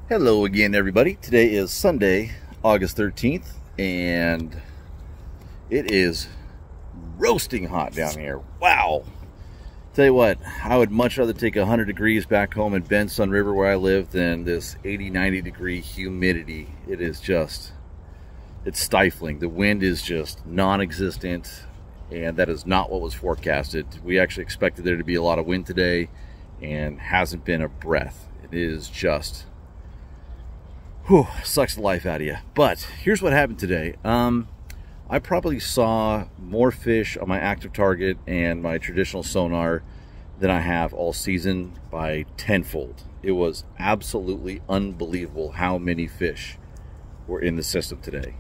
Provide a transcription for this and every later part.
Hello again, everybody. Today is Sunday, August 13th, and it is roasting hot down here. Wow. Tell you what, I would much rather take 100 degrees back home in Benson River where I live than this 80-90 degree humidity. It is just, it's stifling. The wind is just non-existent, and that is not what was forecasted. We actually expected there to be a lot of wind today, and hasn't been a breath. It is just... whew, sucks the life out of you. But here's what happened today. I probably saw more fish on my active target and my traditional sonar than I have all season by tenfold. It was absolutely unbelievable how many fish were in the system today.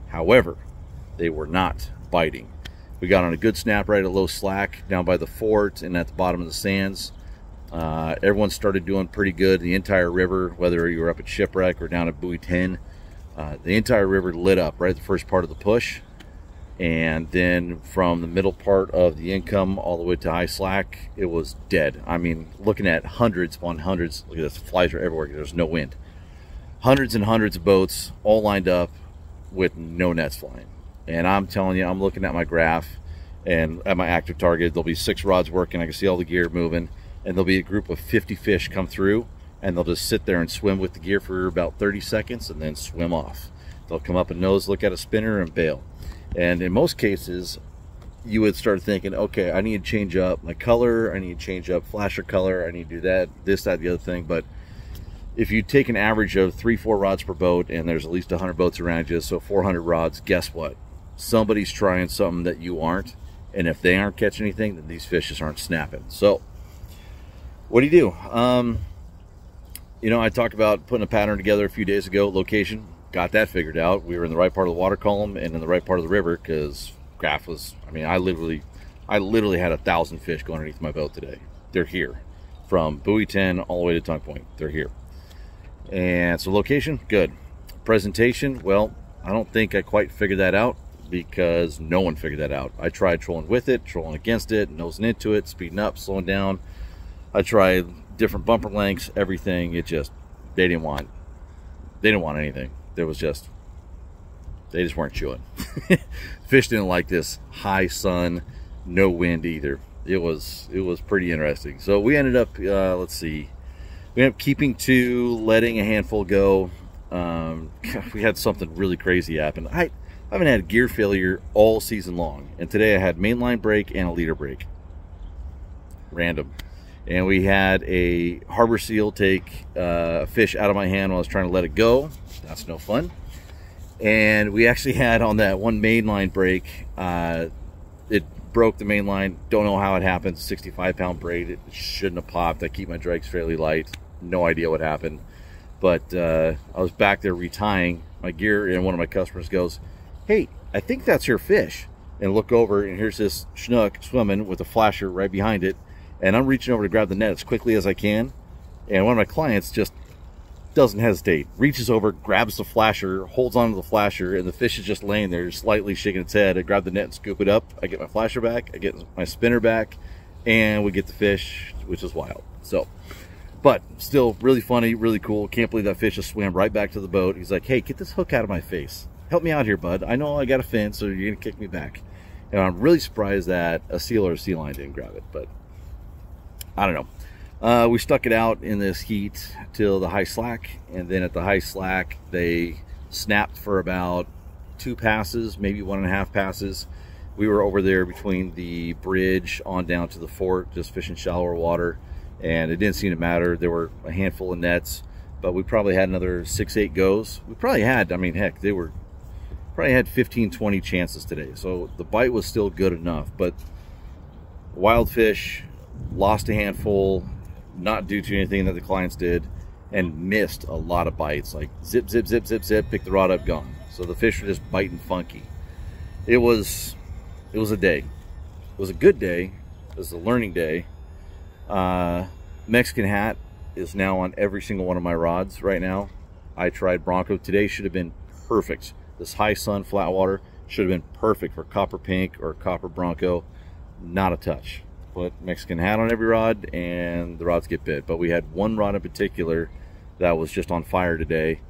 However, they were not biting. We got on a good snap right at low slack down by the fort and at the bottom of the sands. Everyone started doing pretty good. The entire river, whether you were up at Shipwreck or down at Buoy 10, the entire river lit up right at the first part of the push. And then from the middle part of the income all the way to high slack, it was dead. I mean, looking at hundreds upon hundreds, look at this, flies are everywhere, there's no wind. Hundreds and hundreds of boats all lined up with no nets flying. And I'm telling you, I'm looking at my graph and at my active target, there'll be 6 rods working, I can see all the gear moving. And there'll be a group of 50 fish come through, and they'll just sit there and swim with the gear for about 30 seconds and then swim off. They'll come up and nose, look at a spinner, and bail. And in most cases, you would start thinking, okay, I need to change up my color, I need to change up flasher color, I need to do that, this, that, the other thing. But if you take an average of 3-4 rods per boat, and there's at least 100 boats around you, so 400 rods, guess what? Somebody's trying something that you aren't, and if they aren't catching anything, then these fish just aren't snapping. So what do you do? You know, I talked about putting a pattern together a few days ago. Location, got that figured out. We were in the right part of the water column and in the right part of the river because graph was, I mean, I literally had 1,000 fish going underneath my boat today. They're here. From Buoy 10 all the way to Tongue Point. They're here. And so location, good. Presentation, well, I don't think I quite figured that out because no one figured that out. I tried trolling with it, trolling against it, nosing into it, speeding up, slowing down. I tried different bumper lengths, everything. It just, they didn't want anything. There was just, they just weren't chewing. Fish didn't like this high sun, no wind either. It was pretty interesting. So we ended up, let's see, we ended up keeping 2, letting a handful go. We had something really crazy happen. I haven't had gear failure all season long, and today I had mainline break and a leader break. Random. And we had a harbor seal take a fish out of my hand while I was trying to let it go. That's no fun. And we actually had on that one mainline break, it broke the main line. Don't know how it happened. 65-pound braid. It shouldn't have popped. I keep my drags fairly light. No idea what happened. But I was back there retying my gear, and one of my customers goes, "Hey, I think that's your fish." And look over, and here's this schnook swimming with a flasher right behind it. And I'm reaching over to grab the net as quickly as I can. And one of my clients just doesn't hesitate. Reaches over, grabs the flasher, holds onto the flasher, and the fish is just laying there, slightly shaking its head. I grab the net and scoop it up. I get my flasher back. I get my spinner back. And we get the fish, which is wild. So, but still really funny, really cool. Can't believe that fish just swam right back to the boat. He's like, "Hey, get this hook out of my face. Help me out here, bud. I know I got a fin, so you're going to kick me back." And I'm really surprised that a seal or a sea line didn't grab it, but I don't know. We stuck it out in this heat till the high slack, and then at the high slack they snapped for about 2 passes, maybe 1.5 passes. We were over there between the bridge on down to the fort, just fishing shallower water, and it didn't seem to matter. There were a handful of nets, but we probably had another 6-8 goes. We probably had, I mean, heck, probably had 15-20 chances today, so the bite was still good enough. But wild fish, lost a handful, not due to anything that the clients did, and missed a lot of bites. Like zip, zip, zip, zip, zip, pick the rod up, gone. So the fish were just biting funky. It was a day. It was a good day. It was a learning day. Mexican hat is now on every single one of my rods right now. I tried Bronco. Today should have been perfect. This high sun, flat water should have been perfect for copper pink or copper Bronco. Not a touch. Put Mexican hat on every rod and the rods get bit. But we had one rod in particular that was just on fire today,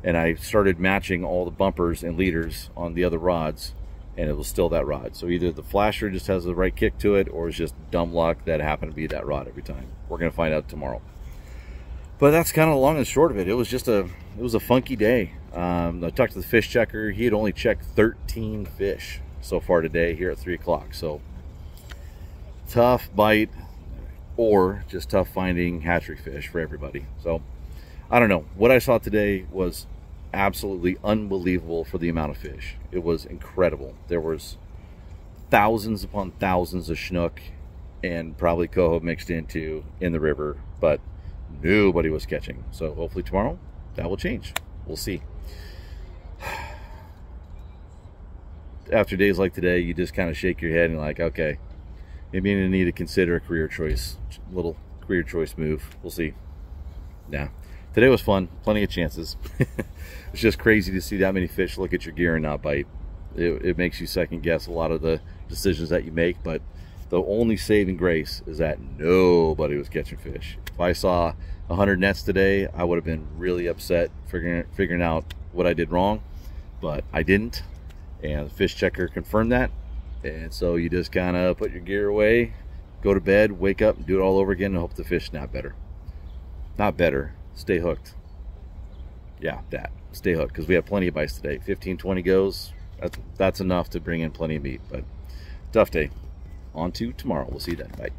and I started matching all the bumpers and leaders on the other rods, and it was still that rod. So either the flasher just has the right kick to it, or it's just dumb luck that happened to be that rod every time. We're gonna find out tomorrow. But that's kind of the long and short of it. It was a funky day. I talked to the fish checker. He had only checked 13 fish so far today here at 3 o'clock. So tough bite, or just tough finding hatchery fish for everybody. So I don't know. What I saw today was absolutely unbelievable for the amount of fish. It was incredible. There was thousands upon thousands of snook and probably coho mixed into in the river, but nobody was catching. So hopefully tomorrow that will change. We'll see. After days like today, you just kind of shake your head and like, okay, maybe you need to consider a career choice, little career choice move. We'll see. Yeah, today was fun, plenty of chances. It's just crazy to see that many fish look at your gear and not bite. It makes you second guess a lot of the decisions that you make, but the only saving grace is that nobody was catching fish. If I saw 100 nets today, I would have been really upset figuring out what I did wrong, but I didn't, and the fish checker confirmed that. And so you just kind of put your gear away, go to bed, wake up, and do it all over again, and hope the fish snap better. Not better, stay hooked. Yeah, that, stay hooked, because we have plenty of bites today. 15, 20 goes, that's enough to bring in plenty of meat. But tough day. On to tomorrow. We'll see you then. Bye.